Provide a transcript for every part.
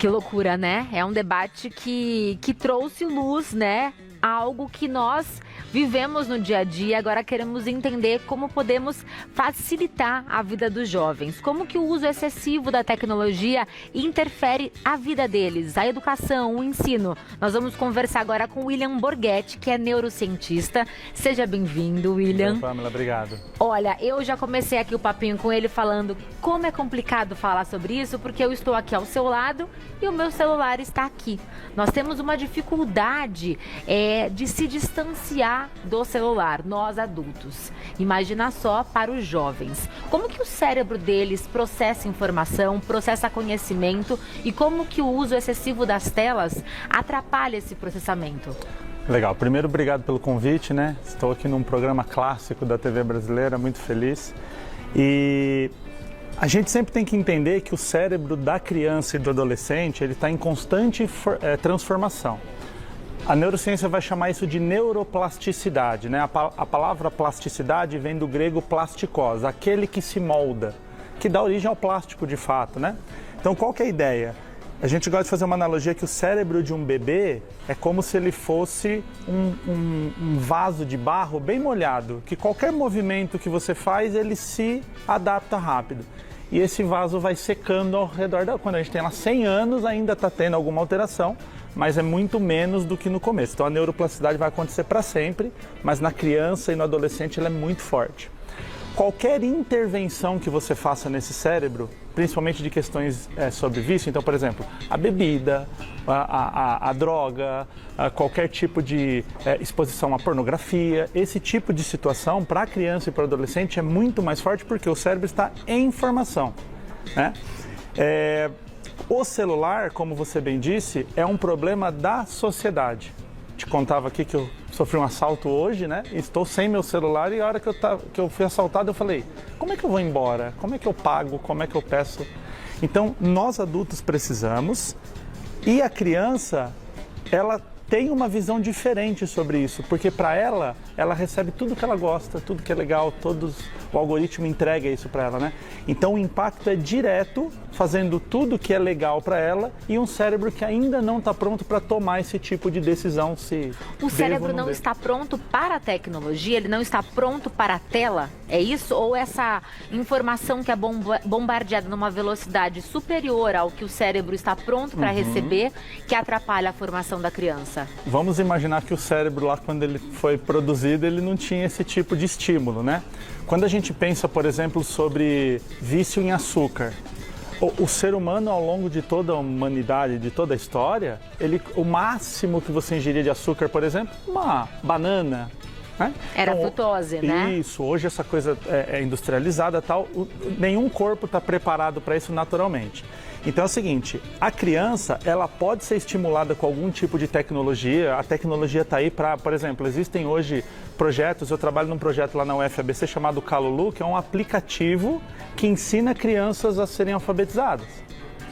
Que loucura, né? É um debate que trouxe luz, né? Algo que nós vivemos no dia a dia, agora queremos entender como podemos facilitar a vida dos jovens, como que o uso excessivo da tecnologia interfere a vida deles, a educação, o ensino. Nós vamos conversar agora com o William Borghetti, que é neurocientista. Seja bem-vindo, William. Oi, Pamela, obrigado. Olha, eu já comecei aqui o papinho com ele falando como é complicado falar sobre isso, porque eu estou aqui ao seu lado e o meu celular está aqui. Nós temos uma dificuldade de se distanciar do celular, nós adultos. Imagina só para os jovens. Como que o cérebro deles processa informação, processa conhecimento e como que o uso excessivo das telas atrapalha esse processamento? Legal. Primeiro, obrigado pelo convite, né? Estou aqui num programa clássico da TV brasileira, muito feliz. E a gente sempre tem que entender que o cérebro da criança e do adolescente, ele está em constante transformação. A neurociência vai chamar isso de neuroplasticidade, né? A palavra plasticidade vem do grego plastikos, aquele que se molda, que dá origem ao plástico de fato, né? Então, qual que é a ideia? A gente gosta de fazer uma analogia que o cérebro de um bebê é como se ele fosse um vaso de barro bem molhado, que qualquer movimento que você faz, ele se adapta rápido. E esse vaso vai secando ao redor quando a gente tem lá 100 anos, ainda está tendo alguma alteração, mas é muito menos do que no começo. Então a neuroplasticidade vai acontecer para sempre, mas na criança e no adolescente ela é muito forte. Qualquer intervenção que você faça nesse cérebro, principalmente de questões sobre vício, então, por exemplo, a bebida, a droga, qualquer tipo de exposição à pornografia, esse tipo de situação para a criança e para o adolescente é muito mais forte porque o cérebro está em formação, né? O celular, como você bem disse, é um problema da sociedade. Te contava aqui que eu sofri um assalto hoje, né? Estou sem meu celular e a hora que eu fui assaltado eu falei, como é que eu vou embora? Como é que eu pago? Como é que eu peço? Então, nós adultos precisamos e a criança, ela tem uma visão diferente sobre isso, porque para ela recebe tudo que ela gosta, tudo que é legal, o algoritmo entrega isso para ela, né? Então o impacto é direto, fazendo tudo que é legal para ela e um cérebro que ainda não está pronto para tomar esse tipo de decisão. O cérebro não está pronto para a tecnologia, ele não está pronto para a tela, é isso? Ou essa informação que é bombardeada numa velocidade superior ao que o cérebro está pronto para receber, que atrapalha a formação da criança? Vamos imaginar que o cérebro lá, quando ele foi produzido, ele não tinha esse tipo de estímulo, né? Quando a gente pensa, por exemplo, sobre vício em açúcar, o ser humano, ao longo de toda a humanidade, de toda a história, o máximo que você ingeria de açúcar, por exemplo, uma banana, né? Era frutose, né? Isso, hoje essa coisa é industrializada e tal, nenhum corpo está preparado para isso naturalmente. Então é o seguinte, a criança, ela pode ser estimulada com algum tipo de tecnologia, a tecnologia está aí para, por exemplo, existem hoje projetos, eu trabalho num projeto lá na UFABC chamado Calulu, que é um aplicativo que ensina crianças a serem alfabetizadas.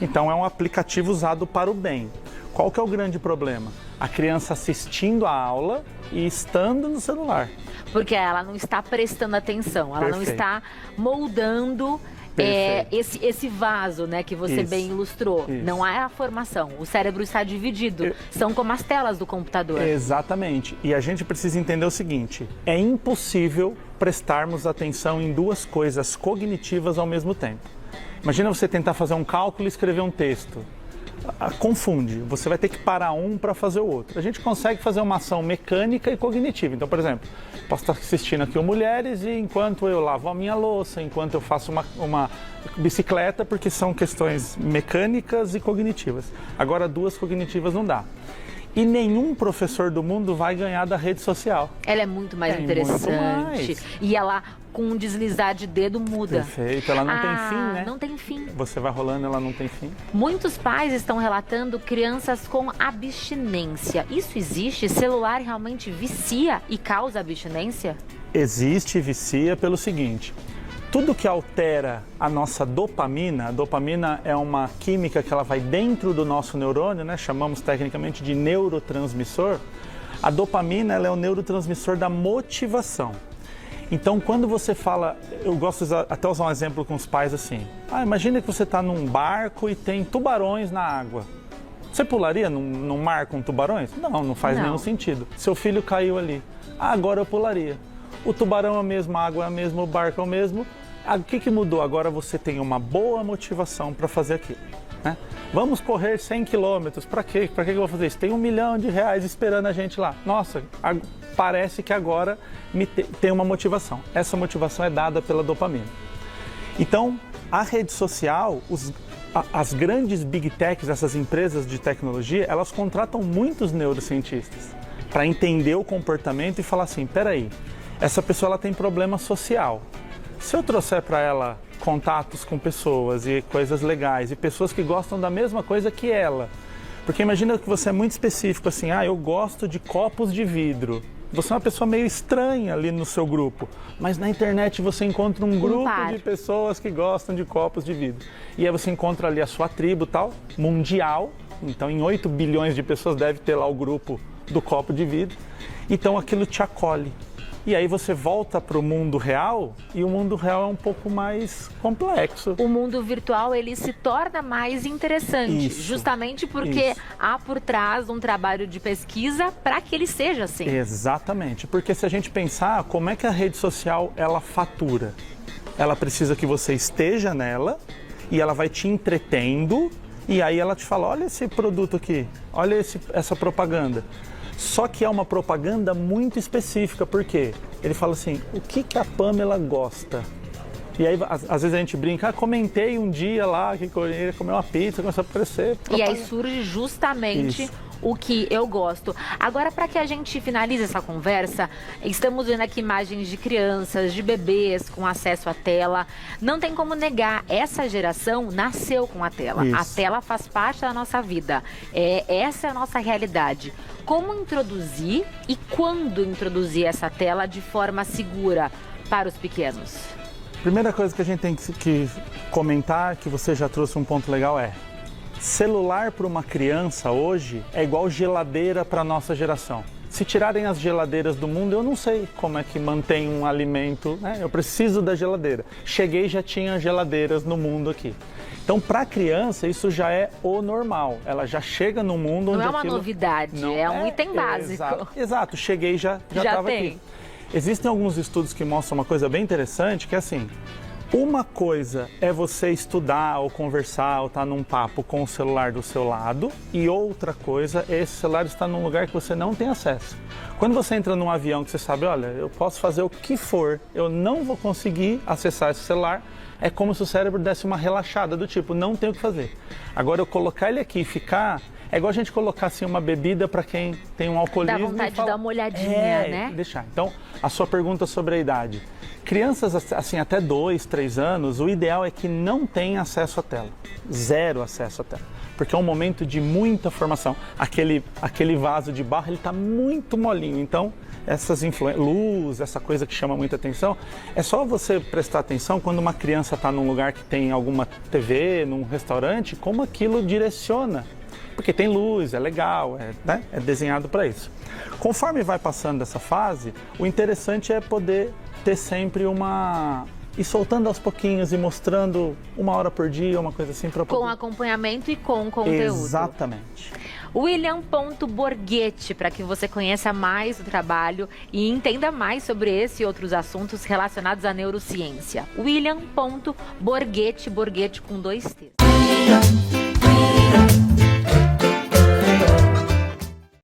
Então é um aplicativo usado para o bem. Qual que é o grande problema? A criança assistindo a aula e estando no celular. Porque ela não está prestando atenção, ela não está moldando esse vaso, né, que você bem ilustrou. Não há a formação, o cérebro está dividido, são como as telas do computador. Exatamente, e a gente precisa entender o seguinte, é impossível prestarmos atenção em duas coisas cognitivas ao mesmo tempo. Imagina você tentar fazer um cálculo e escrever um texto. Confunde, você vai ter que parar um para fazer o outro. A gente consegue fazer uma ação mecânica e cognitiva. Então, por exemplo, posso estar assistindo aqui o Mulheres e enquanto eu lavo a minha louça, enquanto eu faço uma bicicleta, porque são questões mecânicas e cognitivas. Agora, duas cognitivas não dá. E nenhum professor do mundo vai ganhar da rede social. Ela é muito mais interessante. Muito mais. E ela, com um deslizar de dedo, muda. Perfeito. Ela não tem fim, né? Não tem fim. Você vai rolando, ela não tem fim. Muitos pais estão relatando crianças com abstinência. Isso existe? Celular realmente vicia e causa abstinência? Existe e vicia pelo seguinte. Tudo que altera a nossa dopamina, a dopamina é uma química que ela vai dentro do nosso neurônio, né? Chamamos tecnicamente de neurotransmissor. A dopamina ela é o neurotransmissor da motivação. Então, quando você fala, eu gosto de até usar um exemplo com os pais assim. Imagina que você está num barco e tem tubarões na água. Você pularia num mar com tubarões? Não faz nenhum sentido. Seu filho caiu ali. Agora eu pularia. O tubarão é o mesmo, a água é a mesma, o barco é o mesmo. O que mudou? Agora você tem uma boa motivação para fazer aquilo. Né? Vamos correr 100 quilômetros. Para quê? Para que eu vou fazer isso? Tem R$1 milhão esperando a gente lá. Nossa, parece que agora tem uma motivação. Essa motivação é dada pela dopamina. Então, a rede social, as grandes big techs, essas empresas de tecnologia, elas contratam muitos neurocientistas para entender o comportamento e falar assim, peraí, essa pessoa ela tem problema social. Se eu trouxer para ela contatos com pessoas e coisas legais e pessoas que gostam da mesma coisa que ela, porque imagina que você é muito específico assim, eu gosto de copos de vidro. Você é uma pessoa meio estranha ali no seu grupo, mas na internet você encontra um grupo de pessoas que gostam de copos de vidro. E aí você encontra ali a sua tribo tal, mundial, então em 8 bilhões de pessoas deve ter lá o grupo do copo de vidro, então aquilo te acolhe. E aí você volta para o mundo real e o mundo real é um pouco mais complexo. O mundo virtual ele se torna mais interessante, justamente porque há por trás um trabalho de pesquisa para que ele seja assim. Exatamente, porque se a gente pensar como é que a rede social ela fatura, ela precisa que você esteja nela e ela vai te entretendo e aí ela te fala, olha esse produto aqui, olha essa propaganda. Só que é uma propaganda muito específica, porque ele fala assim, o que a Pamela gosta? E aí, às vezes a gente brinca, comentei um dia lá que ele comeu uma pizza, começou a aparecer propaganda. E aí surge justamente o que eu gosto. Agora, para que a gente finalize essa conversa, estamos vendo aqui imagens de crianças, de bebês com acesso à tela. Não tem como negar, essa geração nasceu com a tela. A tela faz parte da nossa vida. Essa é a nossa realidade. Como introduzir e quando introduzir essa tela de forma segura para os pequenos? Primeira coisa que a gente tem que comentar, que você já trouxe um ponto legal, celular para uma criança hoje é igual geladeira para a nossa geração. Se tirarem as geladeiras do mundo, eu não sei como é que mantém um alimento, né? Eu preciso da geladeira. Cheguei e já tinha geladeiras no mundo aqui. Então, para a criança, isso já é o normal. Ela já chega no mundo onde não é uma novidade, é um item básico. Exato. Cheguei e já estava aqui. Existem alguns estudos que mostram uma coisa bem interessante, que é assim, uma coisa é você estudar ou conversar ou estar num papo com o celular do seu lado e outra coisa é esse celular estar num lugar que você não tem acesso. Quando você entra num avião que você sabe, olha, eu posso fazer o que for, eu não vou conseguir acessar esse celular, é como se o cérebro desse uma relaxada do tipo, não tem o que fazer. Agora eu colocar ele aqui e ficar, é igual a gente colocar assim uma bebida para quem tem um alcoolismo. Dá vontade de dar uma olhadinha, né? Deixar. Então, a sua pergunta sobre a idade. Crianças assim até 2, 3 anos, o ideal é que não tenha acesso à tela. Zero acesso à tela. Porque é um momento de muita formação. Aquele vaso de barro, ele está muito molinho. Então, essas luz, essa coisa que chama muita atenção, é só você prestar atenção quando uma criança está num lugar que tem alguma TV, num restaurante, como aquilo direciona. Porque tem luz, é legal, né? É desenhado para isso. Conforme vai passando essa fase, o interessante é poder ter sempre ir soltando aos pouquinhos e mostrando 1 hora por dia, uma coisa assim. Com acompanhamento e com conteúdo. Exatamente. William.Borghetti, para que você conheça mais o trabalho e entenda mais sobre esse e outros assuntos relacionados à neurociência. William.Borghetti, Borghetti com 2 T's.